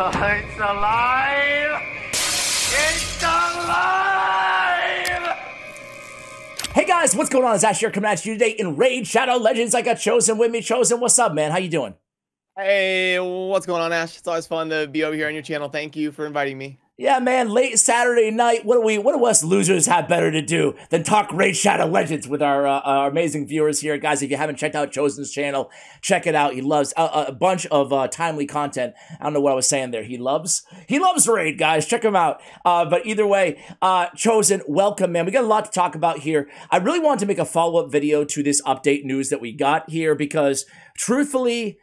It's alive! It's alive! Hey guys, what's going on? It's Ash here coming at you today in Raid Shadow Legends. I got Chosen with me. Chosen, what's up, man? How you doing? Hey, what's going on, Ash? It's always fun to be over here on your channel. Thank you for inviting me. Yeah, man, late Saturday night. What do us losers have better to do than talk Raid Shadow Legends with our amazing viewers here? Guys, if you haven't checked out Chosen's channel, check it out. He loves a bunch of timely content. I don't know what I was saying there. He loves Raid, guys. Check him out. But either way, Chosen, welcome, man. We got a lot to talk about here. I really wanted to make a follow-up video to this update news that we got here because, truthfully,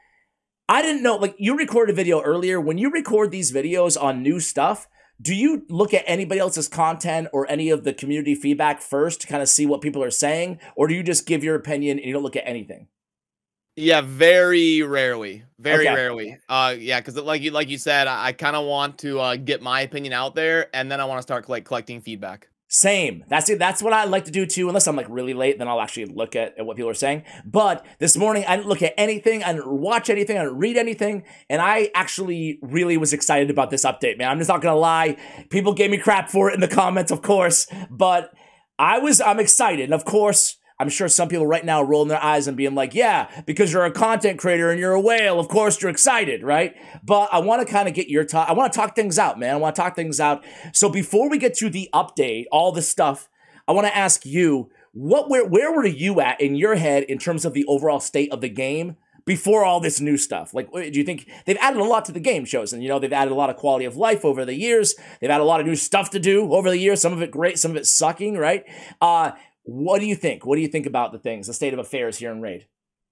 I didn't know, like, you recorded a video earlier. When you record these videos on new stuff, do you look at anybody else's content or any of the community feedback first to kind of see what people are saying? Or do you just give your opinion and you don't look at anything? Yeah, very rarely. Very Okay. rarely. Yeah, because like you said, I kind of want to get my opinion out there, and then I want to start collecting feedback. Same. That's it. That's what I like to do too. Unless I'm like really late, then I'll actually look at what people are saying. But this morning, I didn't look at anything. I didn't watch anything. I didn't read anything. And I actually really was excited about this update, man. I'm just not going to lie. People gave me crap for it in the comments, of course. But I'm excited. And of course, I'm sure some people right now are rolling their eyes and being like, yeah, because you're a content creator and you're a whale, of course you're excited, right? But I want to kind of get your I want to talk things out, man. I want to talk things out. So before we get to the update, all the stuff, I want to ask you, where were you at in your head in terms of the overall state of the game before all this new stuff? Like, do you think they've added a lot to the game, Chosen? You know, they've added a lot of quality of life over the years. They've added a lot of new stuff to do over the years. Some of it great, some of it sucking, right? What do you think? What do you think about the state of affairs here in Raid?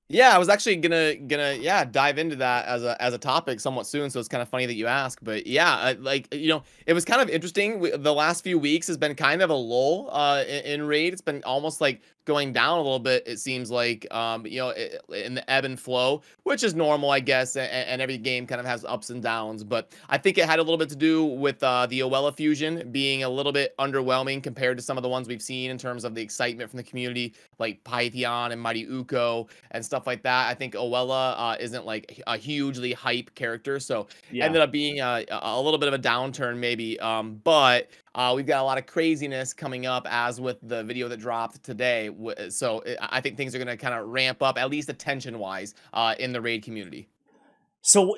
Yeah, I was actually gonna dive into that as a topic somewhat soon. So it's kind of funny that you ask, but yeah, like it was kind of interesting. The last few weeks has been kind of a lull in Raid. It's been almost like going down a little bit. It seems like in the ebb and flow, which is normal, I guess. And every game kind of has ups and downs. But I think it had a little bit to do with the Oella fusion being a little bit underwhelming compared to some of the ones we've seen in terms of the excitement from the community, like Pythion and Mighty Uko and stuff like that. I think Oella isn't like a hugely hype character, so Yeah. ended up being a little bit of a downturn maybe. But we've got a lot of craziness coming up, as with the video that dropped today. So I think things are going to kind of ramp up, at least attention-wise, in the Raid community. So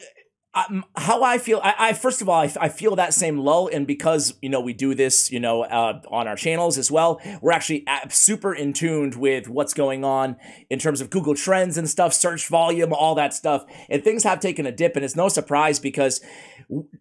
how I feel, I first of all, I feel that same lull, and because, we do this, on our channels as well, we're actually super in tuned with what's going on in terms of Google Trends and stuff, search volume, all that stuff, and things have taken a dip, and it's no surprise because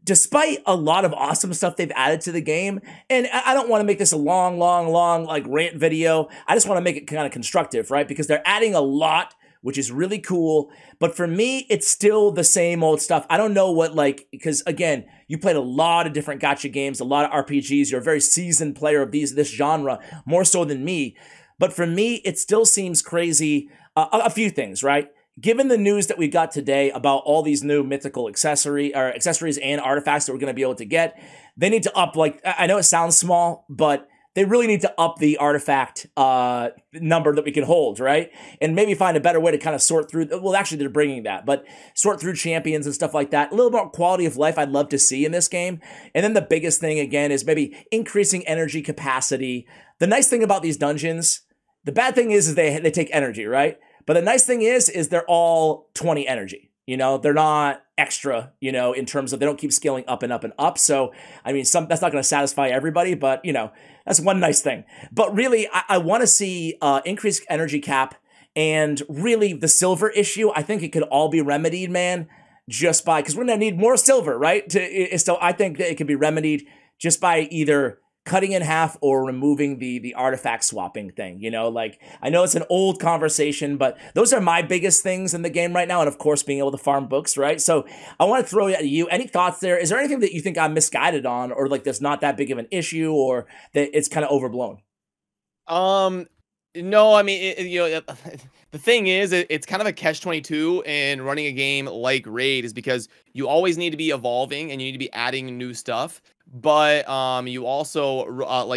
despite a lot of awesome stuff they've added to the game, and I don't want to make this a long, like rant video, I just want to make it kind of constructive, right? Because they're adding a lot, which is really cool. But for me, it's still the same old stuff. I don't know what, because again, you played a lot of different gacha games, a lot of RPGs. You're a very seasoned player of this genre, more so than me. But for me, it still seems crazy. A few things, right? Given the news that we got today about all these new mythical accessories and artifacts that we're going to be able to get, they need to up, I know it sounds small, but they really need to up the artifact number that we can hold, right? And maybe find a better way to kind of sort through. Well, actually, they're bringing that, but sort through champions and stuff like that. A little more quality of life I'd love to see in this game. And then the biggest thing, again, is maybe increasing energy capacity. The nice thing about these dungeons, the bad thing is they take energy, right? But the nice thing is they're all 20 energy. They're not extra, in terms of they don't keep scaling up and up and up. So, I mean, that's not going to satisfy everybody, but, that's one nice thing. But really, I want to see increased energy cap, and really the silver issue. I think it could all be remedied, man, just by, because we're going to need more silver, right? So I think that it could be remedied just by either cutting in half or removing the artifact swapping thing, I know it's an old conversation, but those are my biggest things in the game right now. And of course, being able to farm books, right? So I want to throw it at you. Any thoughts there? Is there anything that you think I'm misguided on, or that's not that big of an issue, or that it's kind of overblown? No, I mean, the thing is, it's kind of a catch-22 in running a game like Raid, is because you always need to be evolving and you need to be adding new stuff. But you also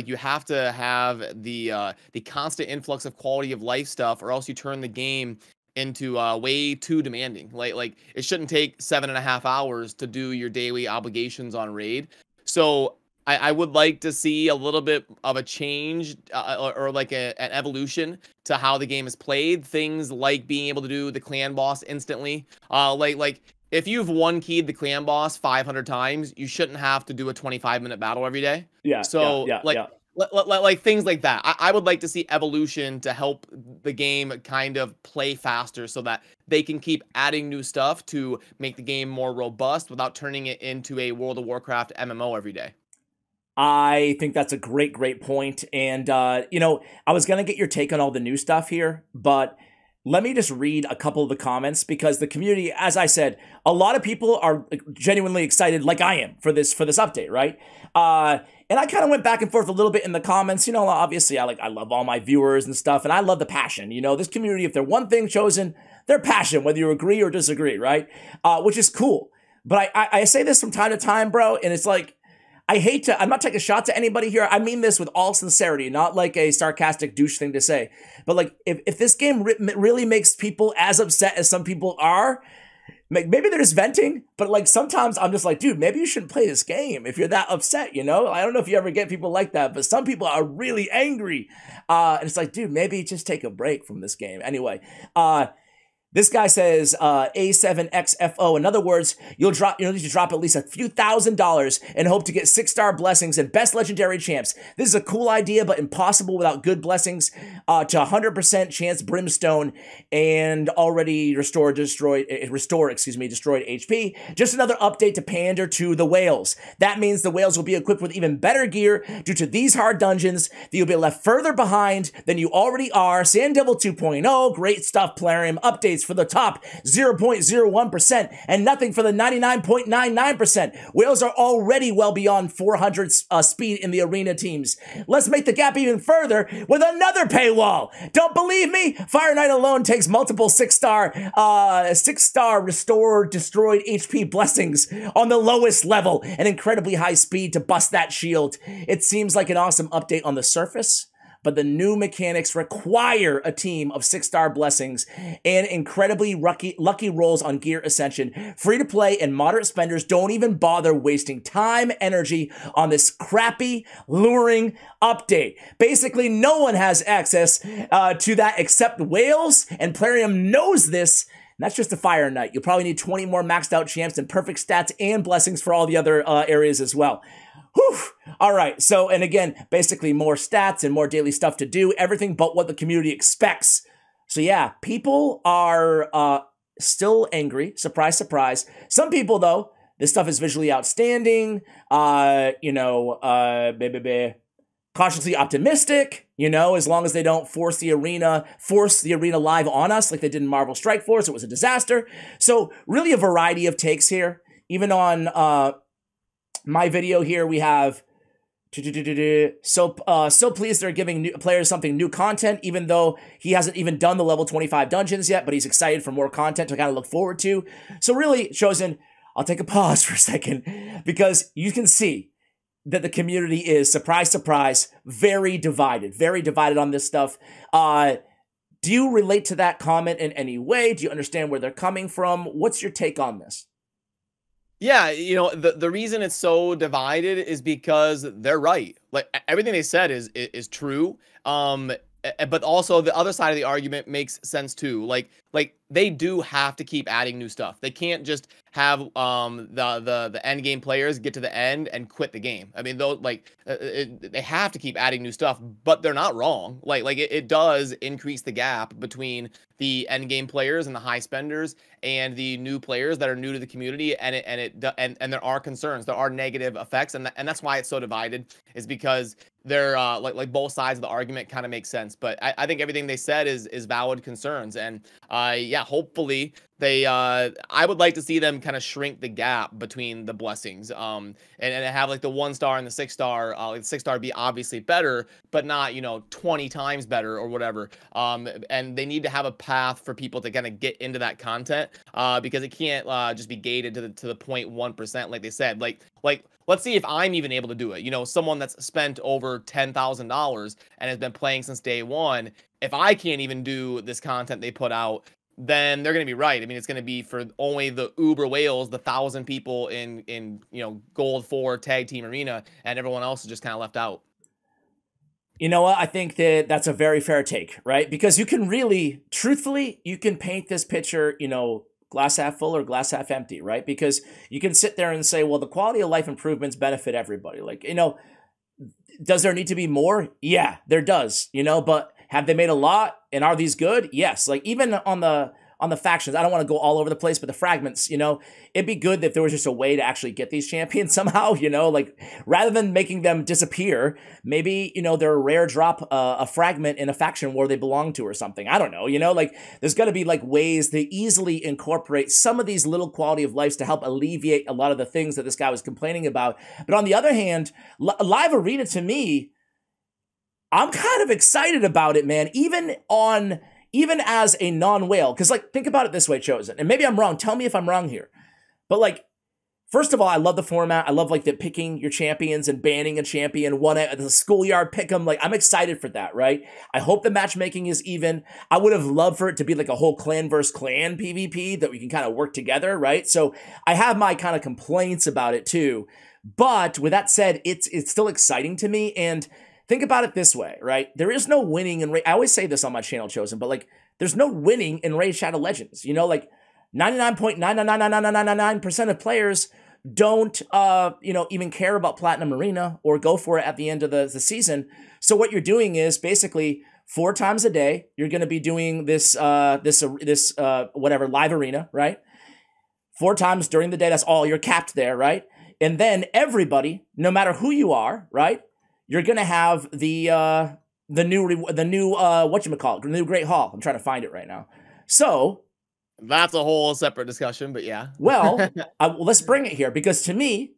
you have to have the constant influx of quality of life stuff, or else you turn the game into way too demanding. Like it shouldn't take 7.5 hours to do your daily obligations on raid. So I would like to see a little bit of a change or like an evolution to how the game is played. Things like being able to do the clan boss instantly. Like if you've one keyed the clan boss 500 times, you shouldn't have to do a 25-minute battle every day. Yeah. So like things like that. I would like to see evolution to help the game kind of play faster so that they can keep adding new stuff to make the game more robust without turning it into a World of Warcraft MMO every day. I think that's a great point. And, you know, I was going to get your take on all the new stuff here, but let me just read a couple of the comments because the community, as I said, a lot of people are genuinely excited like I am for this update, right? And I kind of went back and forth a little bit in the comments. You know, obviously I love all my viewers and stuff, and I love the passion. You know, this community, if they're one thing chosen, they're passion, whether you agree or disagree, right? Which is cool. But I say this from time to time, bro, and it's like, I'm not taking a shot to anybody here. I mean this with all sincerity, not like a sarcastic douche thing to say. But like, if this game really makes people as upset as some people are, maybe they're just venting, but like sometimes I'm just like, dude, maybe you shouldn't play this game if you're that upset, you know? I don't know if you ever get people like that, but some people are really angry. And it's like, dude, maybe just take a break from this game. Anyway, this guy says A7XFO. In other words, you'll need to drop at least a few $1,000s and hope to get 6-star blessings and best legendary champs. This is a cool idea, but impossible without good blessings to 100% chance brimstone and already destroyed HP. Just another update to pander to the whales. That means the whales will be equipped with even better gear due to these hard dungeons that you'll be left further behind than you already are. Sand Devil 2.0, great stuff, Plarium. Updates for the top 0.01% and nothing for the 99.99%. Whales are already well beyond 400 speed in the arena teams. Let's make the gap even further with another paywall. Don't believe me? Fire Knight alone takes multiple 6-star restored destroyed HP blessings on the lowest level and incredibly high speed to bust that shield. It seems like an awesome update on the surface, but the new mechanics require a team of 6-star blessings and incredibly lucky rolls on gear ascension. Free to play and moderate spenders don't even bother wasting time, energy on this crappy, luring update. Basically, no one has access to that except whales, and Plarium knows this. And that's just a Fire Knight. You'll probably need 20 more maxed out champs and perfect stats and blessings for all the other areas as well. Whew. All right, so, and again, basically more stats and more daily stuff to do, everything but what the community expects. So yeah, people are still angry, surprise, surprise. Some people, though, this stuff is visually outstanding, cautiously optimistic, you know, as long as they don't force the arena live on us like they did in Marvel Strike Force. It was a disaster. So really a variety of takes here. Even on my video here, we have so pleased they're giving new players something new content, even though he hasn't even done the level 25 dungeons yet, but he's excited for more content to kind of look forward to. So really, Chosen, I'll take a pause for a second because you can see that the community is, surprise, surprise, very divided on this stuff. Do you relate to that comment in any way? Do you understand where they're coming from? What's your take on this? Yeah, you know, the reason it's so divided is because they're right. Like everything they said is true. But also the other side of the argument makes sense too. Like they do have to keep adding new stuff. They can't just have the end game players get to the end and quit the game. I mean, they have to keep adding new stuff, but they're not wrong. Like it does increase the gap between the end game players and the high spenders and the new players that are new to the community, and there are concerns, there are negative effects, and that's why it's so divided, is because they're like both sides of the argument kind of make sense. But I think everything they said is valid concerns, and yeah, hopefully they I would like to see them kind of shrink the gap between the blessings, and have like the 1-star and the 6-star. Like the 6-star be obviously better, but not, you know, 20 times better or whatever. And they need to have a path for people to kind of get into that content, because it can't just be gated to the 0.1% like they said. Like let's see if I'm even able to do it. You know, someone that's spent over $10,000 and has been playing since day one. If I can't even do this content they put out, then they're going to be right. I mean, it's going to be for only the uber whales, the 1,000 people in gold 4 tag team arena, and everyone else is just kind of left out. You know what? I think that that's a very fair take, right? Because you can really, truthfully, you can paint this picture, glass half full or glass half empty, right? Because you can sit there and say, well, the quality of life improvements benefit everybody. Like, does there need to be more? Yeah, there does, but have they made a lot? And are these good? Yes. Like even on the factions, I don't want to go all over the place, but the fragments, it'd be good if there was just a way to actually get these champions somehow, like rather than making them disappear, maybe, they're a rare drop, a fragment in a faction where they belong to or something. I don't know, like there's got to be like ways to easily incorporate some of these little quality of lives to help alleviate a lot of the things that this guy was complaining about. But on the other hand, Live Arena to me, I'm kind of excited about it, man. Even as a non-whale, because like think about it this way, Chosen, and maybe I'm wrong. Tell me if I'm wrong here, but like first of all, I love the format. I love like the picking your champions and banning a champion, one at the schoolyard pick 'em. Like I'm excited for that, right? I hope the matchmaking is even. I would have loved for it to be like a whole clan versus clan PvP that we can kind of work together, right? So I have my kind of complaints about it too, but with that said, it's still exciting to me. And think about it this way, right? There is no winning in I always say this on my channel, Chosen, but like there's no winning in Raid Shadow Legends. Like 99.9999999% of players don't even care about Platinum Arena or go for it at the end of the season. So what you're doing is basically 4 times a day you're going to be doing this whatever live arena, right? 4 times during the day, that's all. You're capped there, right? And then everybody, no matter who you are, right? You're gonna have the new whatchamacallit, the new Great Hall. I'm trying to find it right now. So that's a whole separate discussion, but yeah. Well, let's bring it here because to me,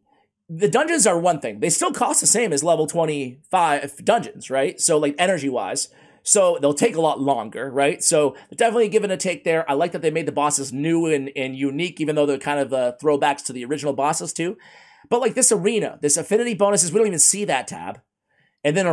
the dungeons are one thing. They still cost the same as level 25 dungeons, right? So like energy wise, so they'll take a lot longer, right? So definitely give it a take there. I like that they made the bosses new and unique, even though they're kind of throwbacks to the original bosses too. But like this arena, this affinity bonuses, we don't even see that tab. And then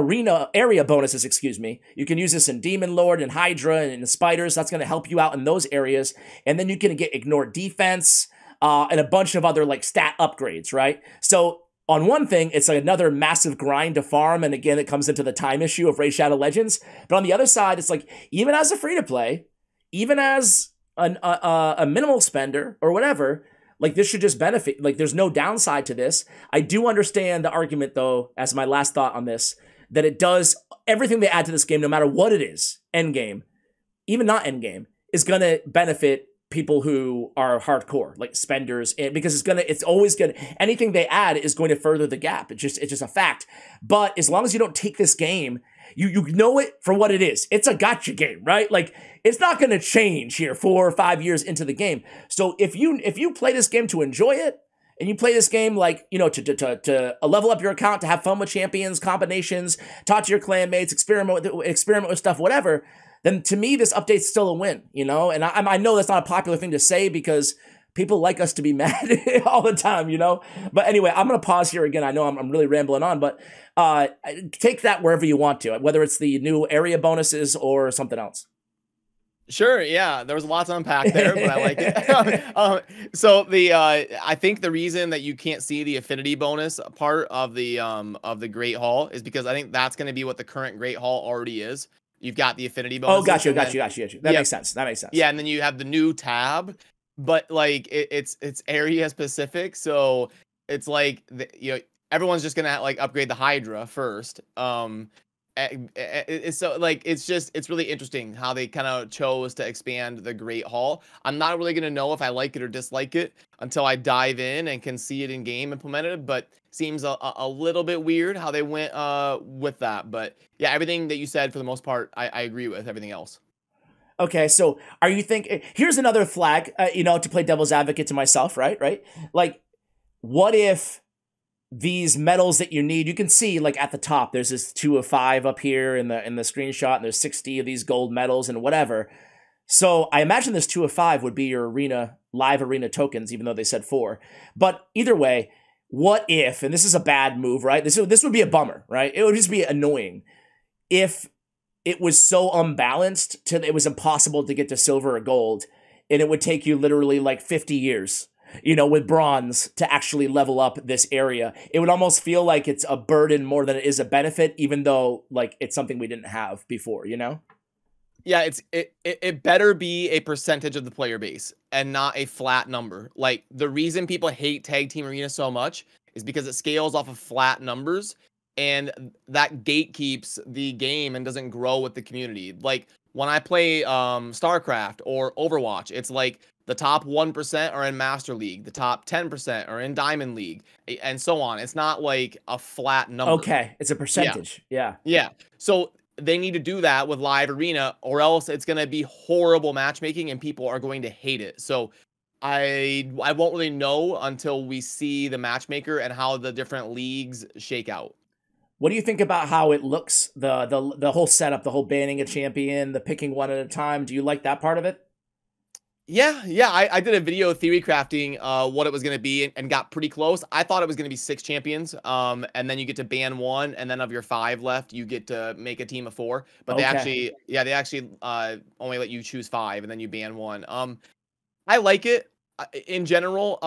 area bonuses, you can use this in Demon Lord and Hydra and in Spiders. That's going to help you out in those areas. And then you can get ignored defense and a bunch of other like stat upgrades, right? So on one thing, it's like another massive grind to farm. And again, it comes into the time issue of Raid Shadow Legends. But on the other side, it's like even as a free-to-play, even as a minimal spender or whatever, like this should just benefit. Like there's no downside to this. I do understand the argument though, as my last thought on this, that it does everything they add to this game, no matter what it is, end game, even not end game, is going to benefit people who are hardcore, like spenders, because it's always good. Anything they add is going to further the gap. It's just a fact. But as long as you don't take this game, you know it for what it is. It's a gotcha game, right? Like it's not going to change here 4 or 5 years into the game. So if you play this game to enjoy it, and you play this game like, to level up your account, to have fun with champions, combinations, talk to your clan mates, experiment with stuff, whatever, then to me, this update's still a win, And I know that's not a popular thing to say because people like us to be mad all the time, But anyway, I'm going to pause here again. I know I'm really rambling on, but take that wherever you want to, whether it's the new area bonuses or something else. Sure, yeah, there was a lot to unpack there, but I like it. So I think the reason that you can't see the affinity bonus part of the Great Hall is because I think that's going to be what the current Great Hall already is. You've got the affinity bonus. Oh, got you. That makes sense. Yeah, and then you have the new tab, but like it's area specific, so it's like everyone's just gonna like upgrade the Hydra first. So like it's really interesting how they kind of chose to expand the Great Hall. I'm not really gonna know if I like it or dislike it until I dive in and can see it in game implemented, but seems a little bit weird how they went with that. But yeah, everything that you said for the most part I agree with. Everything else. Okay, so are you thinking, here's another flag, to play devil's advocate to myself, right? Like, what if these medals that you need, you can see like at the top, there's this 2 of 5 up here in the screenshot, and there's 60 of these gold medals and whatever. So I imagine this 2 of 5 would be your live arena tokens, even though they said 4. But either way, what if, and this is a bad move, right? This would be a bummer, right? It would just be annoying if it was so unbalanced till it was impossible to get to silver or gold. and it would take you literally like 50 years, with bronze to actually level up this area. It would almost feel like it's a burden more than it is a benefit, even though like it's something we didn't have before. Yeah, it better be a percentage of the player base and not a flat number. Like, the reason people hate Tag Team Arena so much is because it scales off of flat numbers, and that gatekeeps the game and doesn't grow with the community. Like, when I play StarCraft or Overwatch, it's like the top 1% are in Master League, the top 10% are in Diamond League, and so on. It's not like a flat number. Okay, it's a percentage. Yeah. Yeah. So they need to do that with live arena, or else it's going to be horrible matchmaking and people are going to hate it. So I won't really know until we see the matchmaker and how the different leagues shake out. What do you think about how it looks, the whole setup, the whole banning a champion, the picking one at a time? Do you like that part of it? Yeah. I did a video theory crafting what it was going to be and got pretty close. I thought it was going to be 6 champions, and then you get to ban 1, and then of your 5 left, you get to make a team of 4. But Okay. they actually only let you choose 5, and then you ban 1. I like it in general.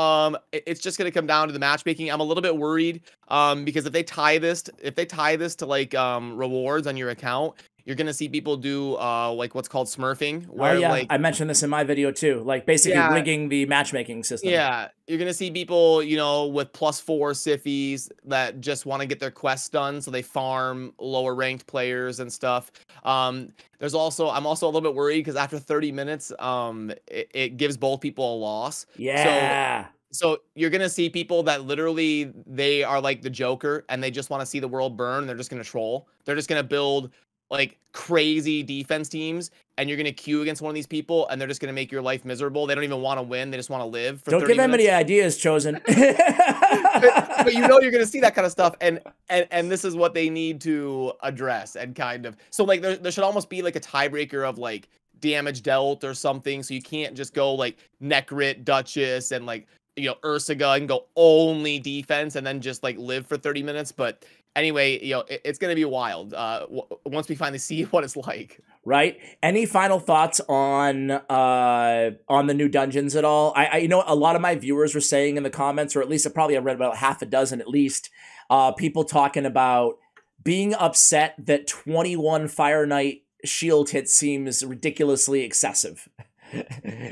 It's just going to come down to the matchmaking. I'm a little bit worried because if they tie this to like rewards on your account, you're gonna see people do like what's called smurfing, Oh where yeah, like I mentioned this in my video too. Like basically yeah, rigging the matchmaking system. yeah, you're gonna see people, with +4 siffies that just want to get their quests done, so they farm lower ranked players and stuff. I'm also a little bit worried because after 30 minutes, it gives both people a loss. Yeah. So you're gonna see people that literally they are like the Joker and they just want to see the world burn. And they're just gonna troll. They're just gonna build like crazy defense teams, and you're gonna queue against one of these people, and they're just gonna make your life miserable. They don't even want to win; they just want to live for Don't 30 give them minutes. any ideas, Chosen. But you're gonna see that kind of stuff, and this is what they need to address and kind of. So like there should almost be like a tiebreaker of like damage dealt or something, so you can't just go like Necrit, Duchess, and like Ursaga and go only defense and then just like live for 30 minutes. But anyway, it's gonna be wild once we finally see what it's like. Right? Any final thoughts on the new dungeons at all? I a lot of my viewers were saying in the comments, or at least I read about half a dozen at least, people talking about being upset that 21 Fire Knight shield hits seems ridiculously excessive.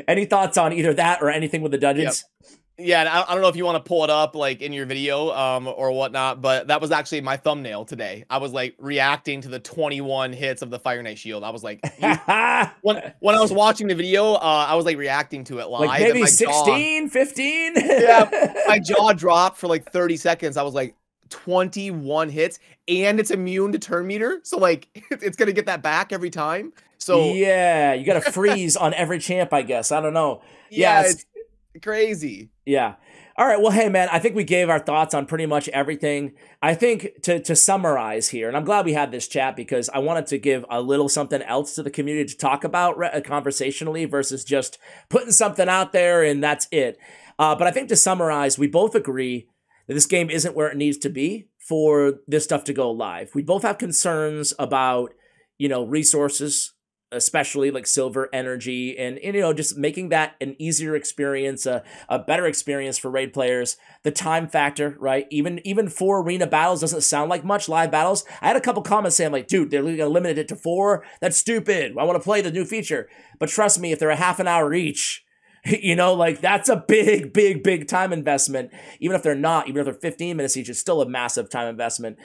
Any thoughts on either that or anything with the dungeons? Yep. Yeah, and I don't know if you want to pull it up like in your video or whatnot, but that was actually my thumbnail today. I was like reacting to the 21 hits of the Fire Knight shield. I was like, when I was watching the video, I was like reacting to it live. Like maybe and 16, 15? Yeah, my jaw dropped for like 30 seconds. I was like, 21 hits, and it's immune to turn meter. So like it's going to get that back every time. So yeah, you got to freeze on every champ, I guess. I don't know. Yeah, it's crazy. Yeah. All right. Well, hey, man, I think we gave our thoughts on pretty much everything. I think to summarize here, and I'm glad we had this chat because I wanted to give a little something else to the community to talk about conversationally versus just putting something out there and that's it. But I think to summarize, we both agree that this game isn't where it needs to be for this stuff to go live. We both have concerns about, resources, especially like silver, energy, and just making that an easier experience, a better experience for raid players. The time factor, right? Even 4 arena battles doesn't sound like much. Live battles, I had a couple comments saying like, dude, they're gonna limit it to 4. That's stupid. I want to play the new feature. But trust me, if they're a half an hour each, like that's a big time investment. Even if they're 15 minutes each, it's still a massive time investment.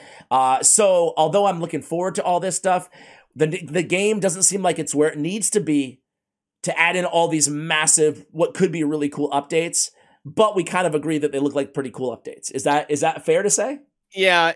So although I'm looking forward to all this stuff, the game doesn't seem like it's where it needs to be to add in all these massive, what could be really cool updates. But we kind of agree that they look like pretty cool updates. Is that fair to say? Yeah,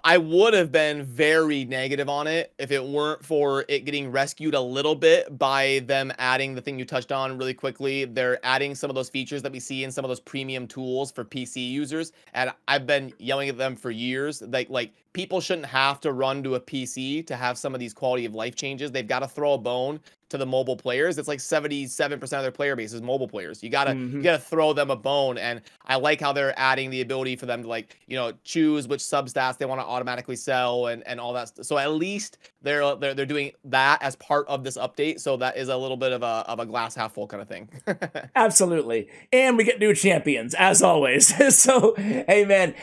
I would have been very negative on it if it weren't for it getting rescued a little bit by them adding the thing you touched on really quickly. They're adding some of those features that we see in some of those premium tools for PC users. And I've been yelling at them for years. Like people shouldn't have to run to a PC to have some of these quality of life changes. They've got to throw a bone to the mobile players. It's like 77% of their player base is mobile players. You gotta throw them a bone. And I like how they're adding the ability for them to, like, you know, choose which substats they want to automatically sell and all that. So at least they're doing that as part of this update. So that is a little bit of a glass half full kind of thing. Absolutely. And we get new champions, as always. So, hey, man,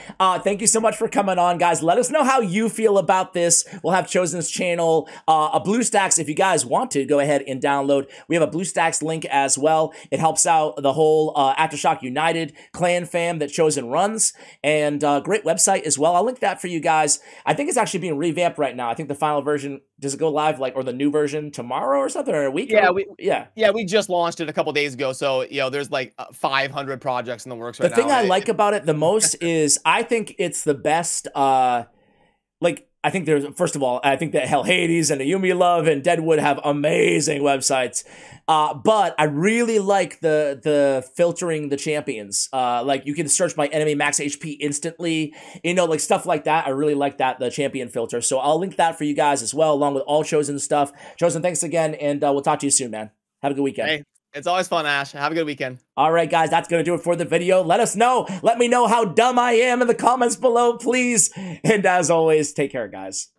thank you so much for coming on, guys. Let us know how you feel about this. We'll have Chosen's channel, a BlueStacks, if you guys want to, go ahead and download. We have a BlueStacks link as well. It helps out the whole Aftershock United clan fam that Chosen runs, and great website as well. I'll link that for you guys. I think it's actually being revamped right now. I think the final version, does it go live, like, or the new version tomorrow or something, or a week? Yeah, we just launched it a couple days ago. So, you know, there's like 500 projects in the works right now. The thing I like about it the most is I think it's the best, like, I think there's, first of all, I think that Hades and Ayumi Love and Deadwood have amazing websites. But I really like the filtering the champions. Like, you can search my enemy max HP instantly, you know, like stuff like that. I really like that, the champion filter. So I'll link that for you guys as well, along with all Chosen stuff. Chosen, thanks again, and we'll talk to you soon, man. Have a good weekend. Hey, it's always fun, Ash. Have a good weekend. All right, guys, that's going to do it for the video. Let us know. Let me know how dumb I am in the comments below, please. And as always, take care, guys.